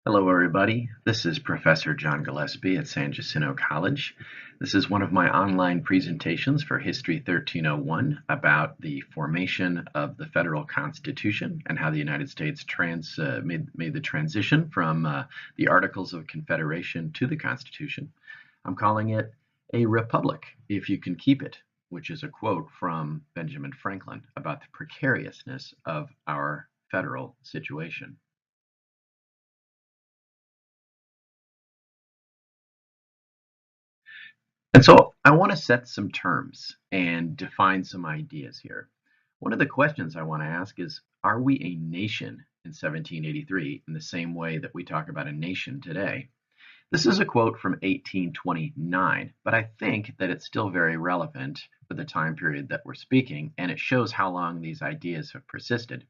Hello, everybody. This is Professor John Gillespie at San Jacinto College. This is one of my online presentations for History 1301 about the formation of the federal Constitution and how the United States made the transition from the Articles of Confederation to the Constitution. I'm calling it a republic, if you can keep it, which is a quote from Benjamin Franklin about the precariousness of our federal situation. And so I want to set some terms and define some ideas here. One of the questions I want to ask is, are we a nation in 1783 in the same way that we talk about a nation today? This is a quote from 1829, but I think that it's still very relevant for the time period that we're speaking, and it shows how long these ideas have persisted.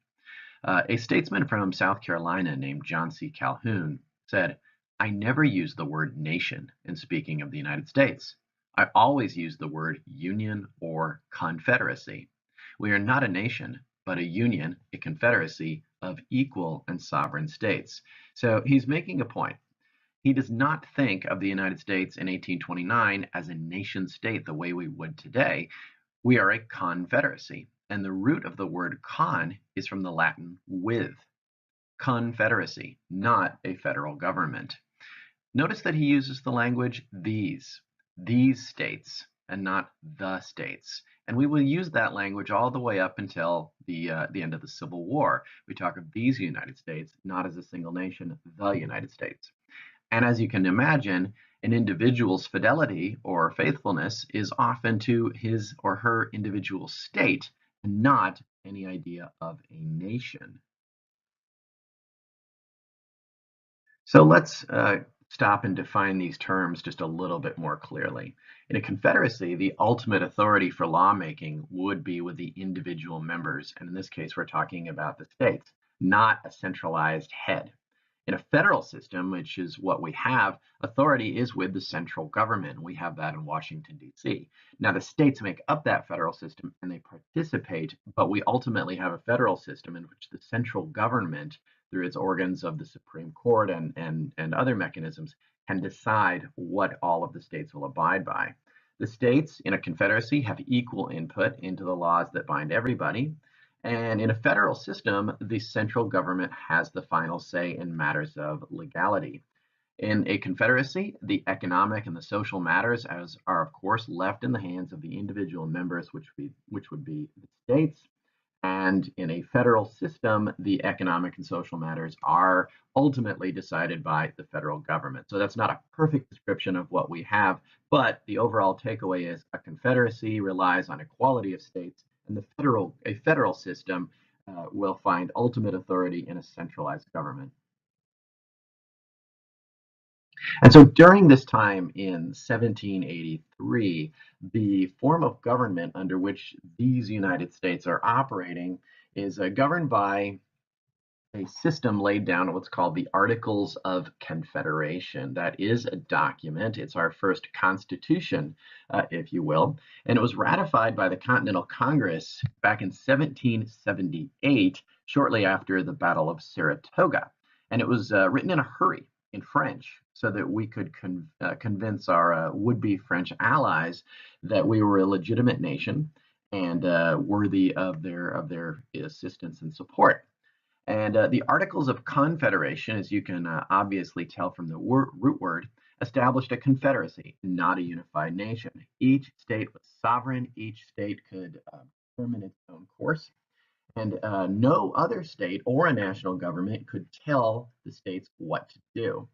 A statesman from South Carolina named John C. Calhoun said, "I never use the word nation in speaking of the United States. I always use the word union or confederacy. We are not a nation, but a union, a confederacy of equal and sovereign states." So he's making a point. He does not think of the United States in 1829 as a nation state the way we would today. We are a confederacy, and the root of the word con is from the Latin with. Confederacy, not a federal government. Notice that he uses the language these states, and not the states. And we will use that language all the way up until the end of the Civil War. We talk of these United States, not as a single nation, the United States. And as you can imagine, an individual's fidelity or faithfulness is often to his or her individual state and not any idea of a nation. So let's stop and define these terms just a little bit more clearly. In a confederacy, the ultimate authority for lawmaking would be with the individual members. And in this case, we're talking about the states, not a centralized head. In a federal system, which is what we have, authority is with the central government. We have that in Washington, D.C. Now, the states make up that federal system and they participate, but we ultimately have a federal system in which the central government, through its organs of the Supreme Court and other mechanisms, can decide what all of the states will abide by. The states in a confederacy have equal input into the laws that bind everybody. And in a federal system, the central government has the final say in matters of legality. In a confederacy, the economic and the social matters are, of course, left in the hands of the individual members, which would be the states. And in a federal system, the economic and social matters are ultimately decided by the federal government. So that's not a perfect description of what we have, but the overall takeaway is a confederacy relies on equality of states, and a federal system will find ultimate authority in a centralized government. And so during this time in 1783, the form of government under which these United States are operating is governed by a system laid down in what's called the Articles of Confederation. That is a document. It's our first constitution, if you will. And it was ratified by the Continental Congress back in 1778, shortly after the Battle of Saratoga. And it was written in a hurry in French so that we could convince our would-be French allies that we were a legitimate nation and worthy of their assistance and support. And the Articles of Confederation, as you can obviously tell from the root word, established a confederacy, not a unified nation. Each state was sovereign. Each state could determine its own course. And no other state or a national government could tell the states what to do.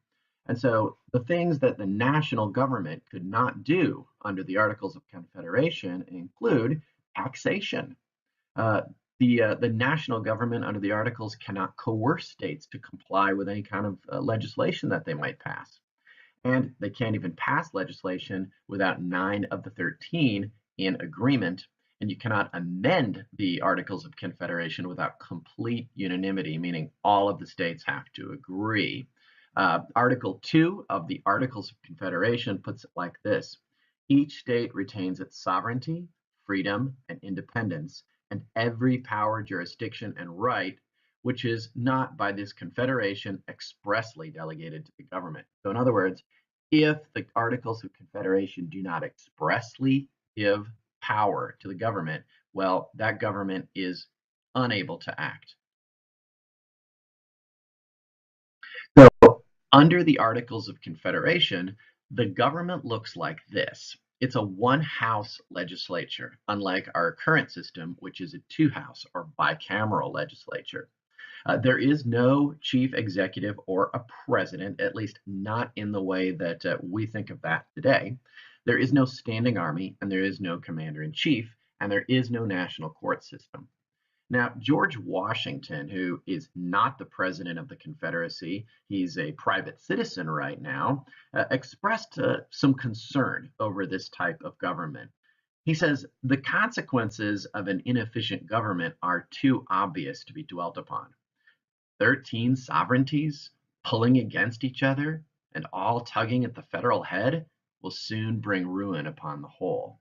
And so the things that the national government could not do under the Articles of Confederation include taxation. Uh, the national government under the Articles cannot coerce states to comply with any kind of legislation that they might pass. And they can't even pass legislation without 9 of the 13 in agreement. And you cannot amend the Articles of Confederation without complete unanimity, meaning all of the states have to agree. Article 2 of the Articles of Confederation puts it like this: each state retains its sovereignty, freedom, and independence, and every power, jurisdiction, and right which is not by this confederation expressly delegated to the government. So, in other words, if the Articles of Confederation do not expressly give power to the government, well, that government is unable to act. So, under the Articles of Confederation, the government looks like this. It's a one house legislature, unlike our current system, which is a two house or bicameral legislature. There is no chief executive or a president, at least not in the way that we think of that today. There is no standing army, and there is no commander in chief, and there is no national court system. Now, George Washington, who is not the president of the Confederacy, he's a private citizen right now, expressed some concern over this type of government. He says the consequences of an inefficient government are too obvious to be dwelt upon. 13 sovereignties pulling against each other and all tugging at the federal head will soon bring ruin upon the whole.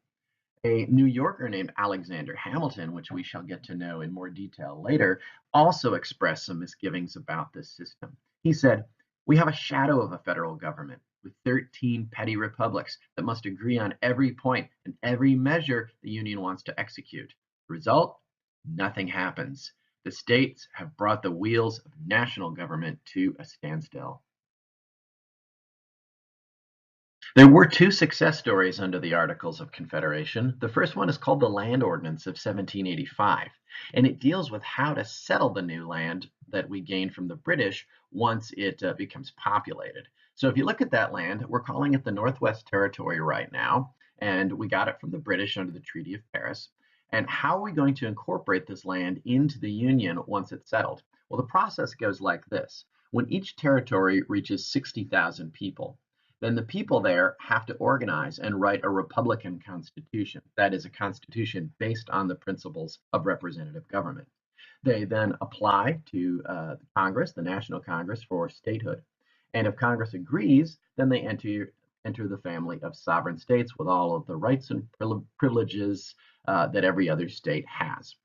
A New Yorker named Alexander Hamilton, which we shall get to know in more detail later, also expressed some misgivings about this system. He said, "We have a shadow of a federal government with 13 petty republics that must agree on every point and every measure the Union wants to execute. The result? Nothing happens. The states have brought the wheels of national government to a standstill." There were two success stories under the Articles of Confederation. The first one is called the Land Ordinance of 1785, and it deals with how to settle the new land that we gained from the British once it becomes populated. So if you look at that land, we're calling it the Northwest Territory right now, and we got it from the British under the Treaty of Paris. And how are we going to incorporate this land into the Union once it's settled? Well, the process goes like this. When each territory reaches 60,000 people, then the people there have to organize and write a Republican constitution. That is a constitution based on the principles of representative government. They then apply to Congress, the National Congress, for statehood. And if Congress agrees, then they enter the family of sovereign states with all of the rights and privileges that every other state has.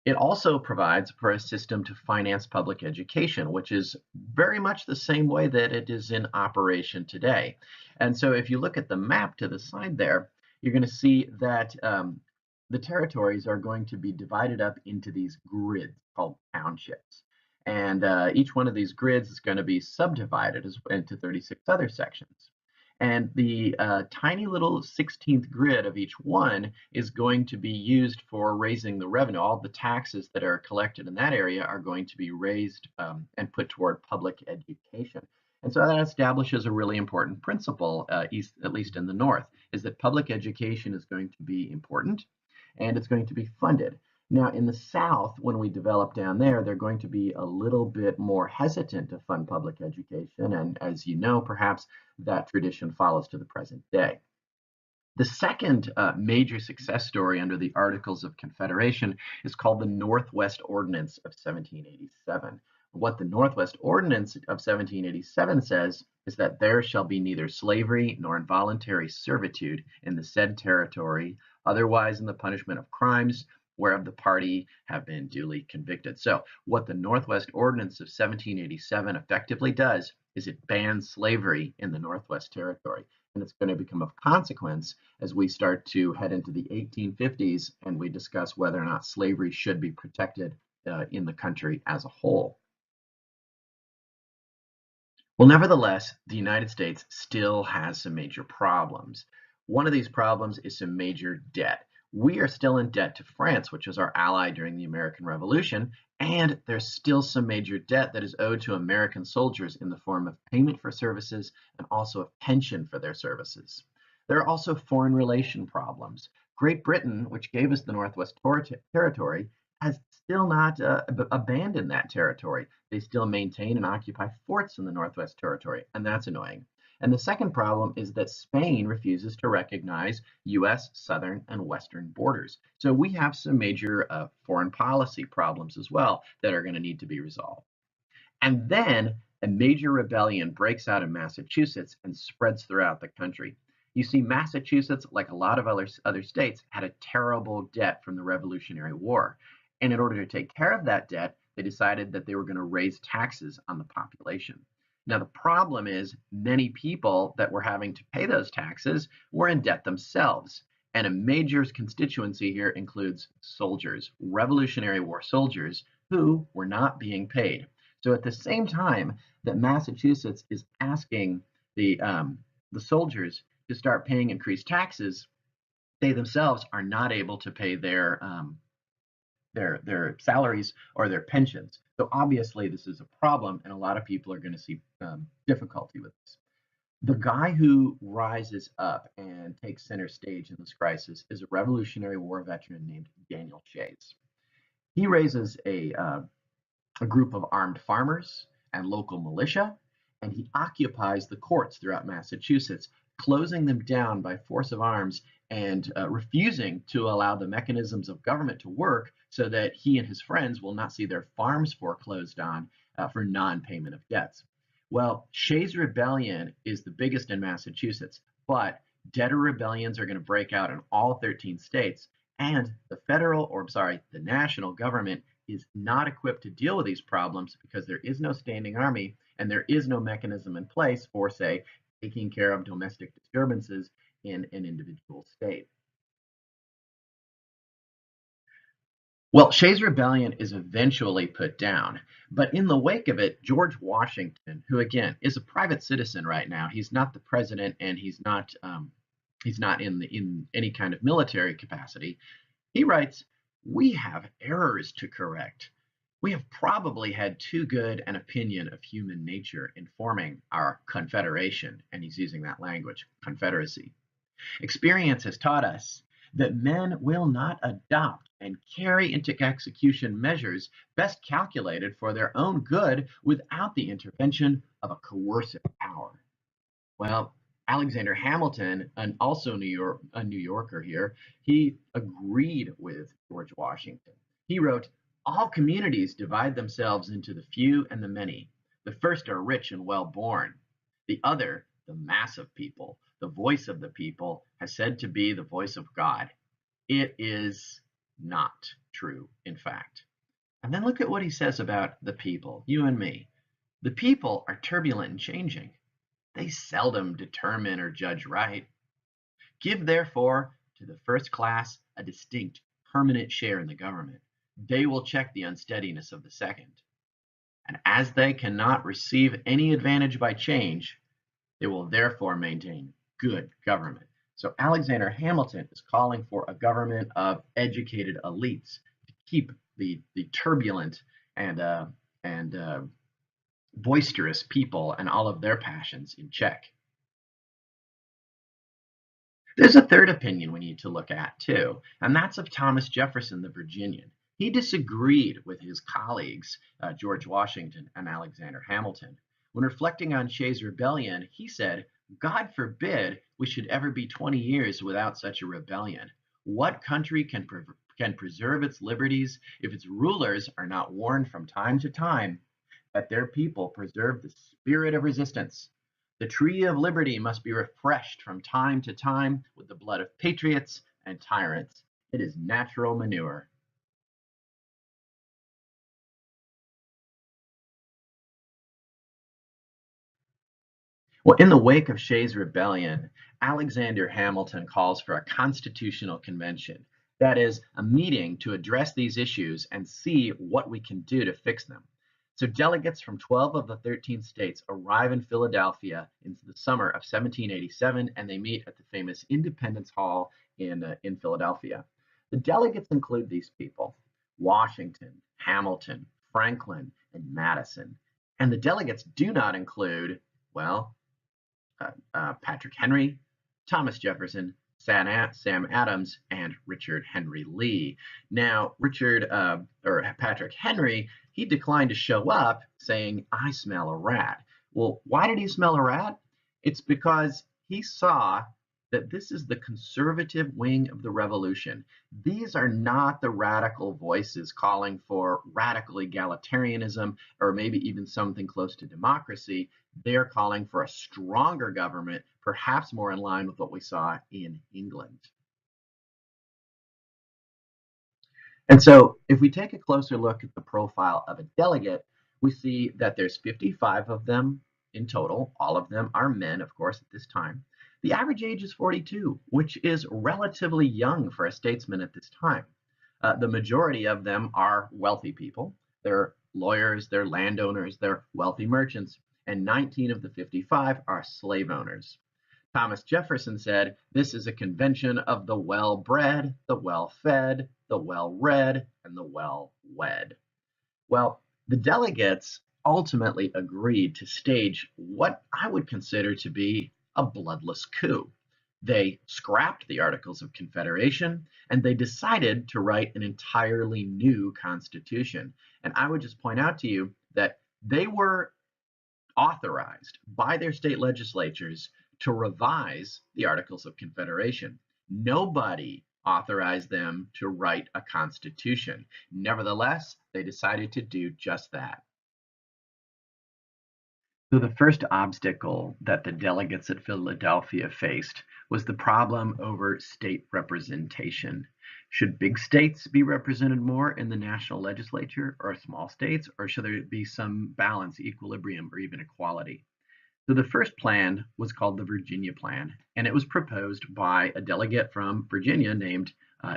It also provides for a system to finance public education, which is very much the same way that it is in operation today. And so if you look at the map to the side there, you're going to see that the territories are going to be divided up into these grids called townships. And each one of these grids is going to be subdivided into 36 other sections. And the tiny little 16th grid of each one is going to be used for raising the revenue. All the taxes that are collected in that area are going to be raised and put toward public education. And so that establishes a really important principle, at least in the North, is that public education is going to be important and it's going to be funded. Now, in the South, when we develop down there, they're going to be a little bit more hesitant to fund public education. And as you know, perhaps that tradition follows to the present day. The second major success story under the Articles of Confederation is called the Northwest Ordinance of 1787. What the Northwest Ordinance of 1787 says is that there shall be neither slavery nor involuntary servitude in the said territory, otherwise in the punishment of crimes whereof the party have been duly convicted. So what the Northwest Ordinance of 1787 effectively does is it bans slavery in the Northwest Territory. And it's going to become of consequence as we start to head into the 1850s and we discuss whether or not slavery should be protected in the country as a whole. Well, nevertheless, the United States still has some major problems. One of these problems is some major debt. We are still in debt to France, which was our ally during the American Revolution, and there's still some major debt that is owed to American soldiers in the form of payment for services and also a pension for their services. There are also foreign relation problems. Great Britain, which gave us the Northwest Territory, has still not abandoned that territory. They still maintain and occupy forts in the Northwest Territory, and that's annoying. And the second problem is that Spain refuses to recognize US southern and western borders. So we have some major foreign policy problems as well that are going to need to be resolved. And then a major rebellion breaks out in Massachusetts and spreads throughout the country. You see, Massachusetts, like a lot of other states, had a terrible debt from the Revolutionary War. And in order to take care of that debt, they decided that they were going to raise taxes on the population. Now, the problem is many people that were having to pay those taxes were in debt themselves. And a major constituency here includes soldiers, Revolutionary War soldiers, who were not being paid. So at the same time that Massachusetts is asking the soldiers to start paying increased taxes, they themselves are not able to pay their salaries or their pensions. So obviously, this is a problem, and a lot of people are going to see difficulty with this. The guy who rises up and takes center stage in this crisis is a Revolutionary War veteran named Daniel Shays. He raises a group of armed farmers and local militia, and he occupies the courts throughout Massachusetts, closing them down by force of arms and refusing to allow the mechanisms of government to work so that he and his friends will not see their farms foreclosed on for non payment of debts. Well, Shays' Rebellion is the biggest in Massachusetts, but debtor rebellions are going to break out in all 13 states, and the national government is not equipped to deal with these problems because there is no standing army and there is no mechanism in place for, say, taking care of domestic disturbances in an individual state. Well, Shays' Rebellion is eventually put down, but in the wake of it, George Washington, who again is a private citizen right now, he's not the president and he's not in any kind of military capacity. He writes, "We have errors to correct. We have probably had too good an opinion of human nature in forming our confederation," and he's using that language, confederacy. "Experience has taught us that men will not adopt and carry into execution measures best calculated for their own good without the intervention of a coercive power." Well, Alexander Hamilton, and also a New Yorker here, he agreed with George Washington. He wrote, "All communities divide themselves into the few and the many. The first are rich and well born. The other, the mass of people, the voice of the people, has said to be the voice of God. It is not true, in fact." And then look at what he says about the people, you and me. "The people are turbulent and changing. They seldom determine or judge right. Give, therefore, to the first class a distinct, permanent share in the government. They will check the unsteadiness of the second. And as they cannot receive any advantage by change, they will therefore maintain good government." So Alexander Hamilton is calling for a government of educated elites to keep the turbulent and boisterous people and all of their passions in check. There's a third opinion we need to look at too, and that's of Thomas Jefferson, the Virginian. He disagreed with his colleagues, George Washington and Alexander Hamilton. When reflecting on Shays' Rebellion, he said, "God forbid we should ever be 20 years without such a rebellion. What country can preserve its liberties if its rulers are not warned from time to time that their people preserve the spirit of resistance? The tree of liberty must be refreshed from time to time with the blood of patriots and tyrants. It is natural manure." Well, in the wake of Shays' Rebellion, Alexander Hamilton calls for a constitutional convention. That is, a meeting to address these issues and see what we can do to fix them. So delegates from 12 of the 13 states arrive in Philadelphia in the summer of 1787, and they meet at the famous Independence Hall in Philadelphia. The delegates include these people: Washington, Hamilton, Franklin, and Madison. And the delegates do not include, well, Patrick Henry, Thomas Jefferson, Sam Adams, and Richard Henry Lee. Now, Patrick Henry, he declined to show up, saying, "I smell a rat." Well, why did he smell a rat? It's because he saw that this is the conservative wing of the revolution. These are not the radical voices calling for radical egalitarianism or maybe even something close to democracy. They're calling for a stronger government, perhaps more in line with what we saw in England. And so if we take a closer look at the profile of a delegate, we see that there's 55 of them in total. All of them are men, of course, at this time. The average age is 42, which is relatively young for a statesman at this time. The majority of them are wealthy people. They're lawyers, they're landowners, they're wealthy merchants, and 19 of the 55 are slave owners. Thomas Jefferson said, "This is a convention of the well-bred, the well-fed, the well-read, and the well-wed." Well, the delegates ultimately agreed to stage what I would consider to be a bloodless coup. They scrapped the Articles of Confederation and they decided to write an entirely new constitution. And I would just point out to you that they were authorized by their state legislatures to revise the Articles of Confederation. Nobody authorized them to write a constitution. Nevertheless, they decided to do just that. So the first obstacle that the delegates at Philadelphia faced was the problem over state representation. Should big states be represented more in the national legislature or small states, or should there be some balance, equilibrium, or even equality? So the first plan was called the Virginia Plan, and it was proposed by a delegate from Virginia named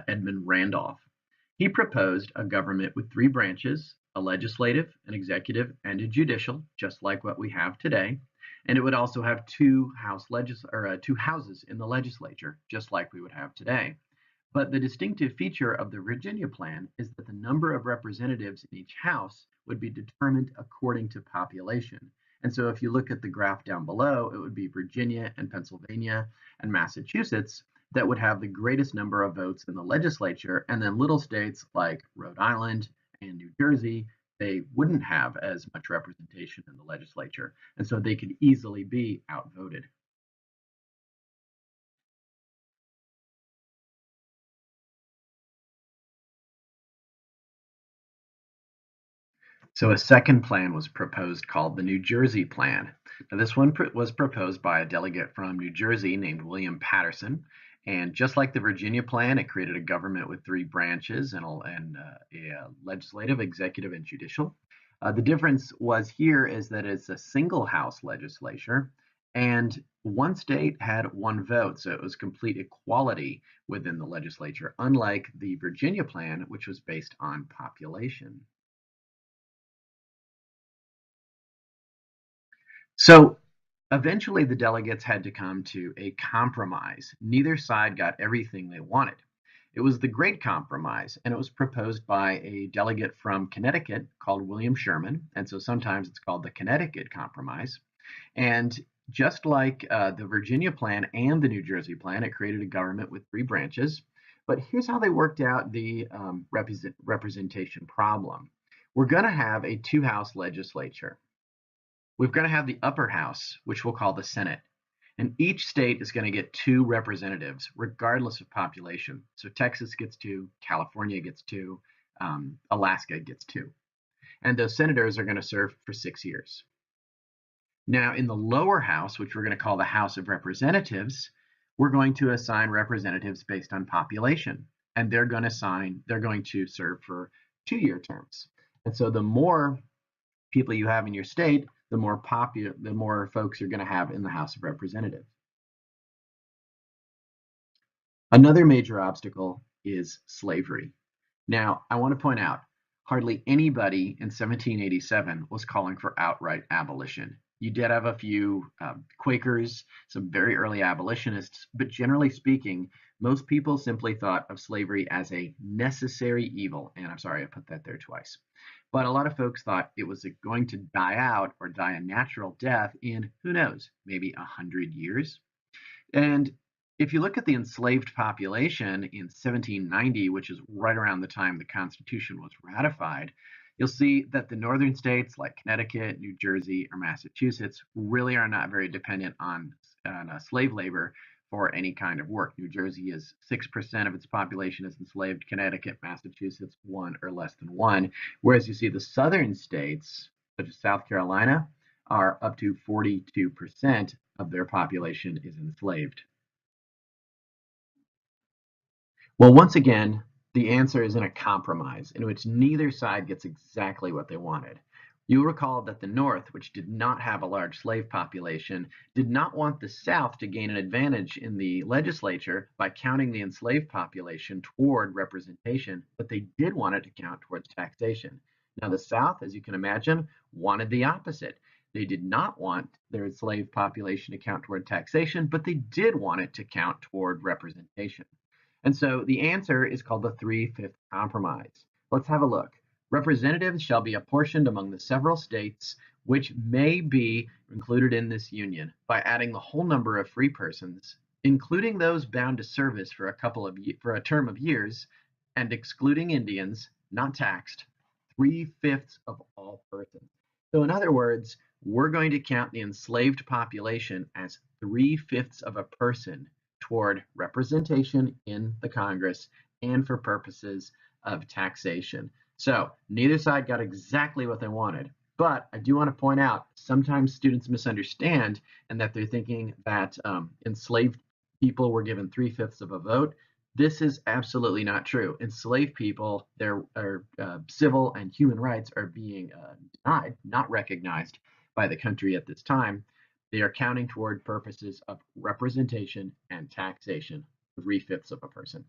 Edmund Randolph. He proposed a government with three branches: a legislative, an executive, and a judicial, just like what we have today. And it would also have two houses in the legislature, just like we would have today. But the distinctive feature of the Virginia plan is that the number of representatives in each house would be determined according to population. And so if you look at the graph down below, it would be Virginia and Pennsylvania and Massachusetts that would have the greatest number of votes in the legislature, and then little states like Rhode Island and New Jersey, they wouldn't have as much representation in the legislature, and so they could easily be outvoted. So a second plan was proposed called the New Jersey Plan. Now, this one was proposed by a delegate from New Jersey named William Patterson. And just like the Virginia Plan, it created a government with three branches and a legislative, executive, and judicial. The difference was here is that it's a single house legislature, and one state had one vote, so it was complete equality within the legislature, unlike the Virginia Plan, which was based on population. So eventually, the delegates had to come to a compromise. Neither side got everything they wanted. It was the Great Compromise, and it was proposed by a delegate from Connecticut called William Sherman. And so sometimes it's called the Connecticut Compromise. And just like the Virginia plan and the New Jersey plan, it created a government with three branches. But here's how they worked out the representation problem. We're going to have a two-house legislature. We're going to have the upper house, which we'll call the Senate. And each state is going to get two representatives, regardless of population. So Texas gets two, California gets two, Alaska gets two. And those senators are going to serve for 6 years. Now, in the lower house, which we're going to call the House of Representatives, we're going to assign representatives based on population. And they're going to serve for 2 year terms. And so the more people you have in your state, the more folks you're going to have in the House of Representatives. Another major obstacle is slavery. Now, I want to point out, hardly anybody in 1787 was calling for outright abolition. You did have a few Quakers, some very early abolitionists, but generally speaking, most people simply thought of slavery as a necessary evil. And I'm sorry, I put that there twice. But a lot of folks thought it was going to die out or die a natural death in, who knows, maybe 100 years. And if you look at the enslaved population in 1790, which is right around the time the Constitution was ratified, you'll see that the northern states like Connecticut, New Jersey, or Massachusetts really are not very dependent on slave labor for any kind of work. New Jersey is 6% of its population is enslaved. Connecticut, Massachusetts, one or less than one. Whereas you see the southern states, such as South Carolina, are up to 42% of their population is enslaved. Well, once again, The answer is in a compromise in which neither side gets exactly what they wanted. You'll recall that the North, which did not have a large slave population, did not want the South to gain an advantage in the legislature by counting the enslaved population toward representation, but they did want it to count towards taxation. Now, the South, as you can imagine, wanted the opposite. They did not want their enslaved population to count toward taxation, but they did want it to count toward representation. And so the answer is called the three-fifths compromise. Let's have a look. Representatives shall be apportioned among the several states which may be included in this union by adding the whole number of free persons, including those bound to service for a term of years, and excluding Indians not taxed, three-fifths of all persons. So in other words, we're going to count the enslaved population as three-fifths of a person toward representation in the Congress and for purposes of taxation. So neither side got exactly what they wanted, but I do want to point out sometimes students misunderstand and that they're thinking that enslaved people were given three-fifths of a vote. This is absolutely not true. Enslaved people, their civil and human rights are being denied, not recognized by the country at this time. They are counting toward purposes of representation and taxation, three-fifths of a person.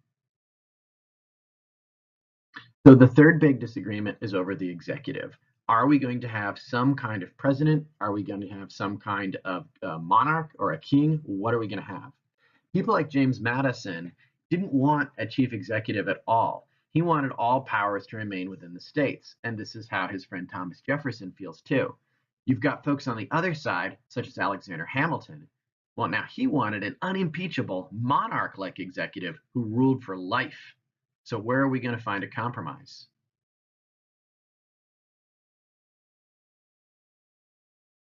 So the third big disagreement is over the executive. Are we going to have some kind of president? Are we going to have some kind of monarch or a king? What are we going to have? People like James Madison didn't want a chief executive at all. He wanted all powers to remain within the states, and this is how his friend Thomas Jefferson feels too. You've got folks on the other side, such as Alexander Hamilton. Well, now he wanted an unimpeachable monarch-like executive who ruled for life. So where are we going to find a compromise?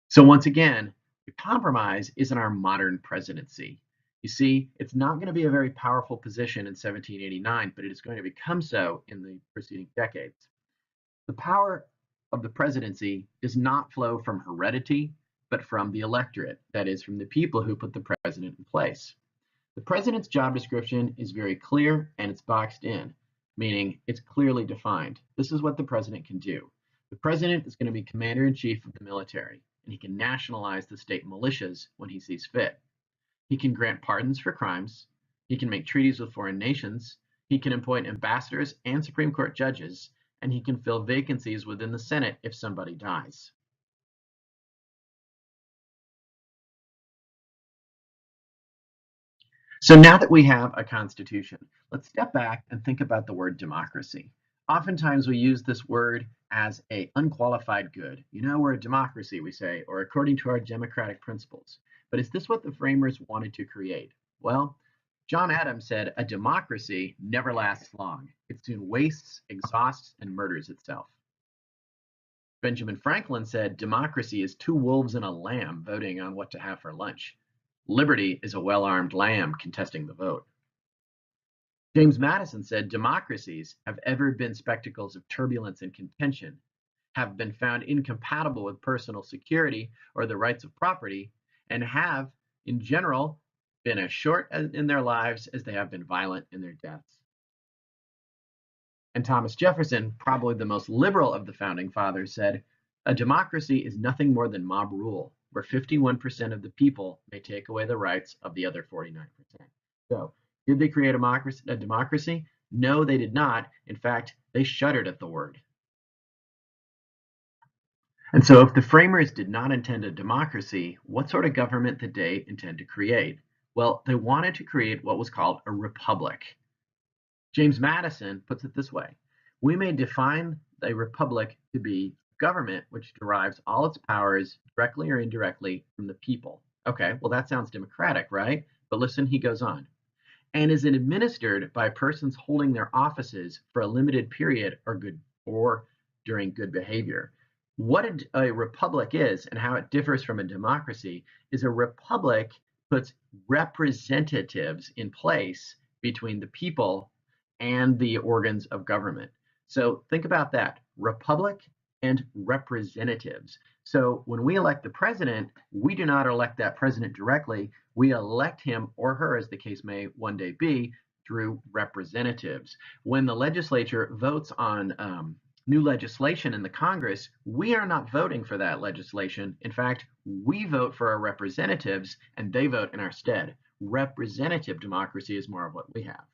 So once again, the compromise is in our modern presidency. You see, it's not going to be a very powerful position in 1789, but it is going to become so in the preceding decades. The power of the presidency does not flow from heredity, but from the electorate, that is, from the people who put the president in place. The president's job description is very clear and it's boxed in, meaning it's clearly defined. This is what the president can do. The president is going to be commander-in-chief of the military, and he can nationalize the state militias when he sees fit. He can grant pardons for crimes. He can make treaties with foreign nations. He can appoint ambassadors and Supreme Court judges, and he can fill vacancies within the Senate if somebody dies. So now that we have a constitution, let's step back and think about the word democracy. Oftentimes we use this word as an unqualified good. You know, we're a democracy, we say, or according to our democratic principles. But is this what the framers wanted to create? Well, John Adams said, a democracy never lasts long. It soon wastes, exhausts, and murders itself. Benjamin Franklin said, democracy is two wolves and a lamb voting on what to have for lunch. Liberty is a well-armed lamb contesting the vote. James Madison said, democracies have ever been spectacles of turbulence and contention, have been found incompatible with personal security or the rights of property, and have, in general, been as short in their lives as they have been violent in their deaths. And Thomas Jefferson, probably the most liberal of the founding fathers, said, a democracy is nothing more than mob rule, where 51% of the people may take away the rights of the other 49%. So, did they create a democracy? No, they did not. In fact, they shuddered at the word. And so, if the framers did not intend a democracy, what sort of government did they intend to create? Well, they wanted to create what was called a republic. James Madison puts it this way: we may define a republic to be government which derives all its powers directly or indirectly from the people. Okay, well, that sounds democratic, right? But listen, he goes on. And is administered by persons holding their offices for a limited period or during good behavior. What a republic is and how it differs from a democracy is a republic puts representatives in place between the people and the organs of government. So think about that, republic and representatives. So when we elect the president, we do not elect that president directly. We elect him or her, as the case may one day be, through representatives. When the legislature votes on new legislation in the Congress, we are not voting for that legislation. In fact, we vote for our representatives and they vote in our stead. Representative democracy is more of what we have.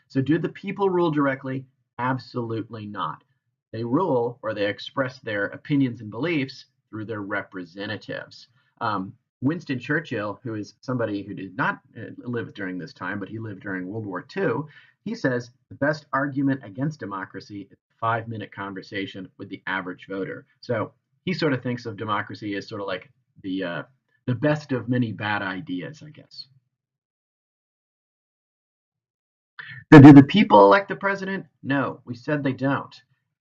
So, do the people rule directly? Absolutely not. They rule, or they express their opinions and beliefs through their representatives. Winston Churchill, who is somebody who did not live during this time, but he lived during World War II, he says the best argument against democracy is a 5-minute conversation with the average voter. So he sort of thinks of democracy as sort of like the best of many bad ideas, I guess. So do the people elect the president? No, we said they don't.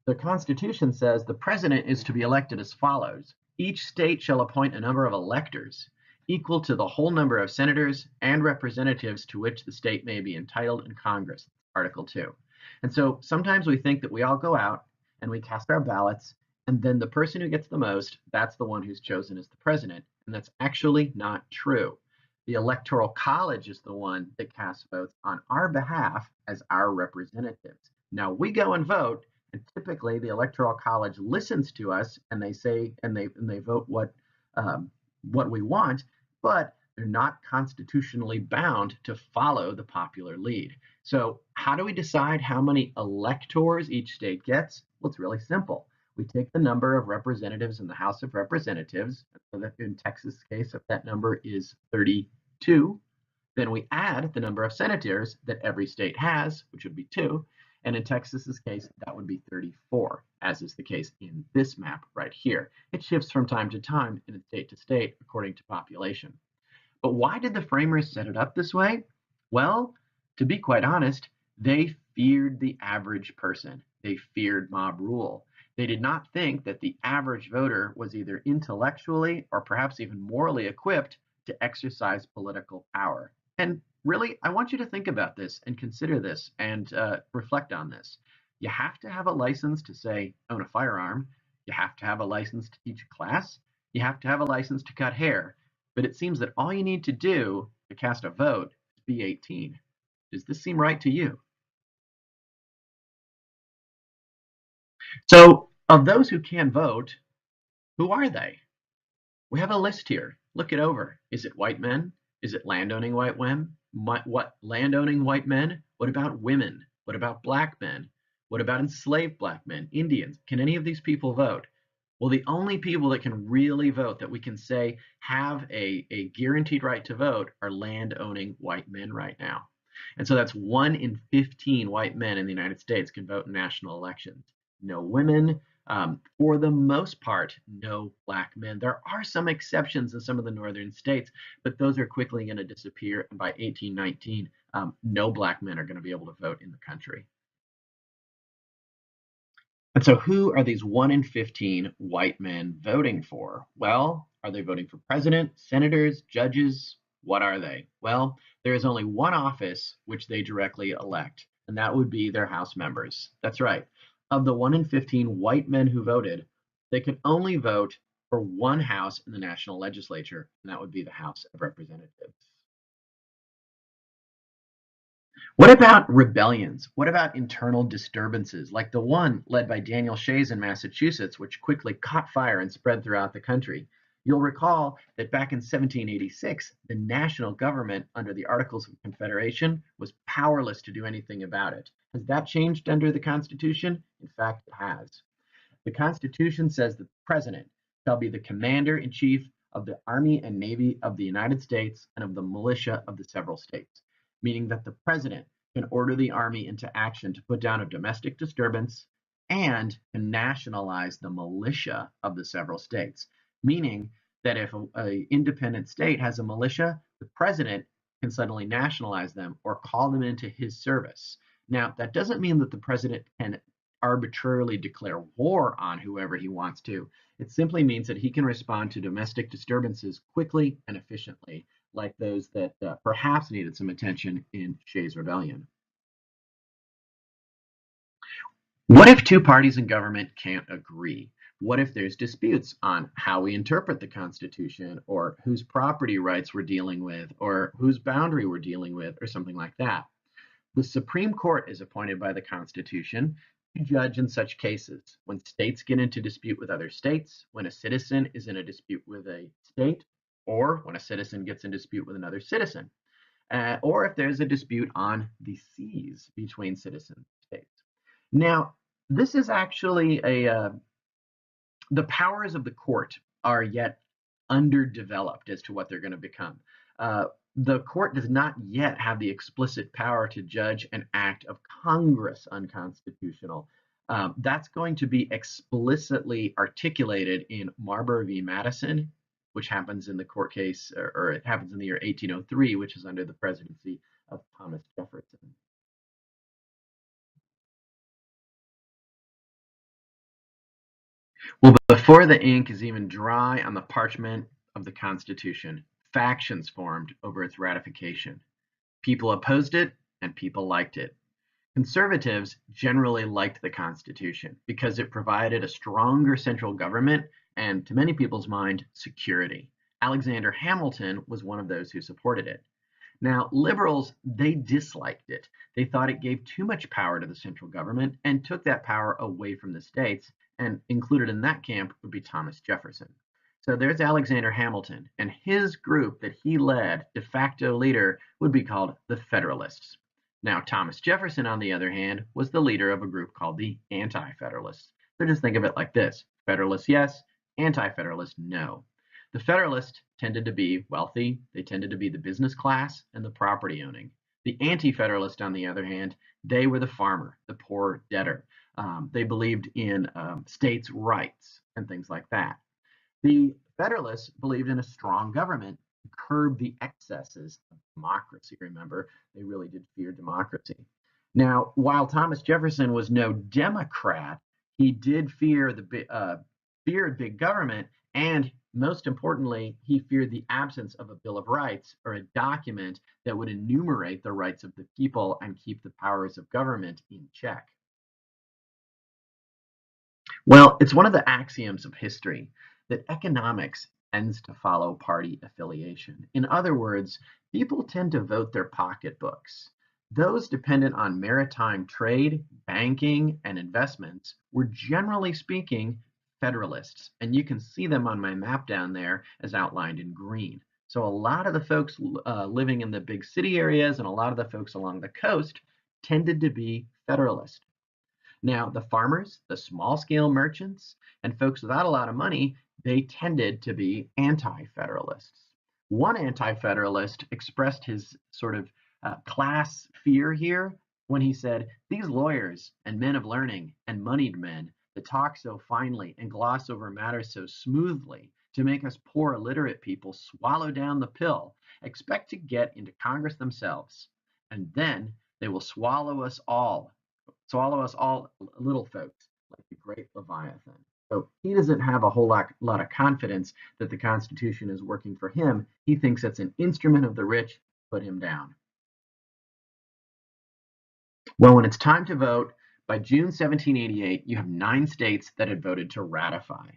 The Constitution says the president is to be elected as follows. Each state shall appoint a number of electors equal to the whole number of senators and representatives to which the state may be entitled in Congress, Article 2. And so sometimes we think that we all go out and we cast our ballots, and then the person who gets the most, that's the one who's chosen as the president. And that's actually not true. The Electoral College is the one that casts votes on our behalf as our representatives. Now we go and vote, and typically the Electoral College listens to us and they say and they vote what we want, but they're not constitutionally bound to follow the popular lead. So how do we decide how many electors each state gets? Well, it's really simple. We take the number of representatives in the House of Representatives. So that in Texas' case, if that number is 32, then we add the number of senators that every state has, which would be 2. And in Texas's case, that would be 34, as is the case in this map right here. It shifts from time to time in state to state according to population. But why did the framers set it up this way? Well, to be quite honest, they feared the average person. They feared mob rule. They did not think that the average voter was either intellectually or perhaps even morally equipped to exercise political power. And really, I want you to think about this and consider this and reflect on this. You have to have a license to, say, own a firearm. You have to have a license to teach a class. You have to have a license to cut hair. But it seems that all you need to do to cast a vote is be 18. Does this seem right to you? So, of those who can vote, who are they? We have a list here. Look it over. Is it white men? Is it landowning white men? What landowning white men? What about women? What about black men? What about enslaved black men? Indians? Can any of these people vote? Well, the only people that can really vote that we can say have a guaranteed right to vote are landowning white men right now. And so that's 1 in 15 white men in the United States can vote in national elections. No women, for the most part, no black men. There are some exceptions in some of the northern states, but those are quickly going to disappear. And by 1819, no black men are going to be able to vote in the country. And so, who are these 1 in 15 white men voting for? Well, are they voting for president, senators, judges? What are they? Well, there is only one office which they directly elect, and that would be their House members. That's right. Of the 1 in 15 white men who voted, they could only vote for one house in the national legislature, and that would be the House of Representatives. What about rebellions? What about internal disturbances, like the one led by Daniel Shays in Massachusetts, which quickly caught fire and spread throughout the country? You'll recall that back in 1786, the national government, under the Articles of Confederation, was powerless to do anything about it. Has that changed under the Constitution? In fact, it has. The Constitution says that the president shall be the commander in chief of the Army and Navy of the United States and of the militia of the several states, meaning that the president can order the army into action to put down a domestic disturbance and to nationalize the militia of the several states, meaning that if an independent state has a militia, the president can suddenly nationalize them or call them into his service. Now, that doesn't mean that the president can arbitrarily declare war on whoever he wants to. It simply means that he can respond to domestic disturbances quickly and efficiently, like those that perhaps needed some attention in Shays' Rebellion. What if two parties in government can't agree? What if there's disputes on how we interpret the Constitution, or whose property rights we're dealing with, or whose boundary we're dealing with, or something like that? The Supreme Court is appointed by the Constitution to judge in such cases when states get into dispute with other states, when a citizen is in a dispute with a state, or when a citizen gets in dispute with another citizen, or if there's a dispute on the seas between citizen states. Now, this is actually the powers of the court are yet underdeveloped as to what they're going to become. Uh, the court does not yet have the explicit power to judge an act of Congress unconstitutional. That's going to be explicitly articulated in Marbury v. Madison, which happens in the court case, or it happens in the year 1803, which is under the presidency of Thomas Jefferson. Well, before the ink is even dry on the parchment of the Constitution, factions formed over its ratification. People opposed it and people liked it. Conservatives generally liked the Constitution because it provided a stronger central government and, to many people's mind, security. Alexander Hamilton was one of those who supported it. Now, liberals, they disliked it. They thought it gave too much power to the central government and took that power away from the states, and included in that camp would be Thomas Jefferson. So there's Alexander Hamilton, and his group that he led, de facto leader, would be called the Federalists. Now, Thomas Jefferson, on the other hand, was the leader of a group called the Anti-Federalists. So just think of it like this: Federalists, yes; Anti-Federalists, no. The Federalists tended to be wealthy, they tended to be the business class and the property owning. The Anti-Federalist, on the other hand, they were the farmer, the poor debtor. They believed in states' rights and things like that. The Federalists believed in a strong government to curb the excesses of democracy. Remember, they really did fear democracy. Now, while Thomas Jefferson was no Democrat, he did feared big government, and most importantly, he feared the absence of a Bill of Rights, or a document that would enumerate the rights of the people and keep the powers of government in check. Well, it's one of the axioms of history that economics tends to follow party affiliation. In other words, people tend to vote their pocketbooks. Those dependent on maritime trade, banking, and investments were, generally speaking, Federalists. And you can see them on my map down there as outlined in green. So a lot of the folks living in the big city areas and a lot of the folks along the coast tended to be Federalist. Now, the farmers, the small scale merchants, and folks without a lot of money, they tended to be anti federalists. One anti federalist expressed his sort of class fear here when he said, "These lawyers and men of learning and moneyed men that talk so finely and gloss over matters so smoothly to make us poor illiterate people swallow down the pill, expect to get into Congress themselves, and then they will swallow us all little folks like the great Leviathan." So he doesn't have a whole lot of confidence that the Constitution is working for him. He thinks it's an instrument of the rich to put him down. Well, when it's time to vote, by June 1788, you have 9 states that had voted to ratify,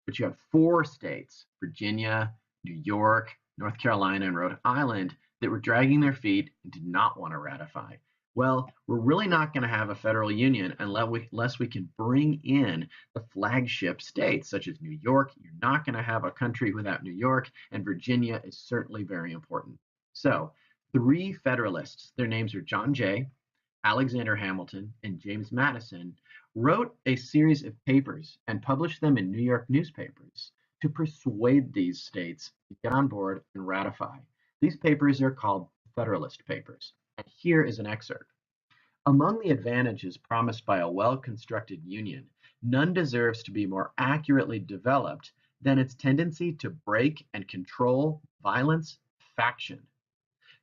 but you have 4 states, Virginia, New York, North Carolina, and Rhode Island, that were dragging their feet and did not want to ratify. Well, we're really not going to have a federal union unless we can bring in the flagship states, such as New York. You're not going to have a country without New York, and Virginia is certainly very important. So, 3 Federalists, their names are John Jay, Alexander Hamilton, and James Madison, wrote a series of papers and published them in New York newspapers to persuade these states to get on board and ratify. These papers are called Federalist Papers. And here is an excerpt. Among the advantages promised by a well-constructed union, none deserves to be more accurately developed than its tendency to break and control violence, faction.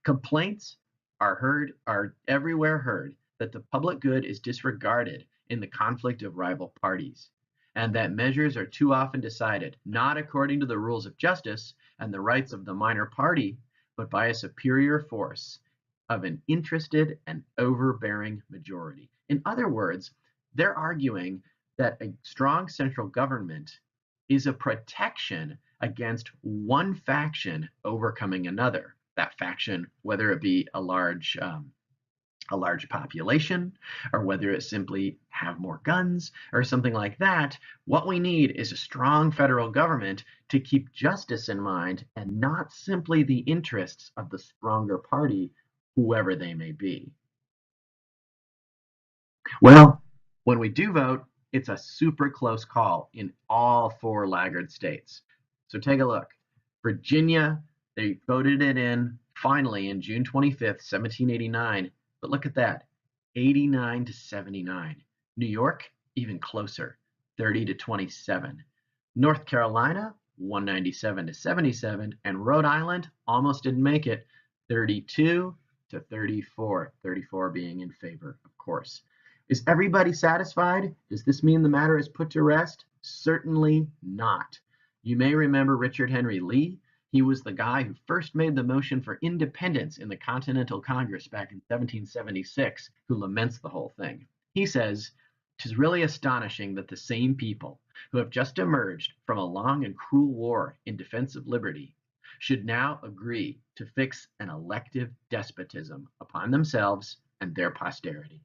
Complaints are everywhere heard that the public good is disregarded in the conflict of rival parties, and that measures are too often decided not according to the rules of justice and the rights of the minor party, but by a superior force of an interested and overbearing majority. In other words, they're arguing that a strong central government is a protection against one faction overcoming another. That faction, whether it be a large a large population, or whether it's simply have more guns or something like that, what we need is a strong federal government to keep justice in mind and not simply the interests of the stronger party, whoever they may be. Well, when we do vote, it's a super close call in all four laggard states. So take a look. Virginia, they voted it in finally in June 25th, 1789. But look at that, 89 to 79. New York, even closer, 30 to 27. North Carolina, 197 to 77. And Rhode Island almost didn't make it, 32 to 34. 34 being in favor, of course. Is everybody satisfied? Does this mean the matter is put to rest? Certainly not. You may remember Richard Henry Lee. He was the guy who first made the motion for independence in the Continental Congress back in 1776, who laments the whole thing. He says, "'Tis really astonishing that the same people who have just emerged from a long and cruel war in defense of liberty should now agree to fix an elective despotism upon themselves and their posterity."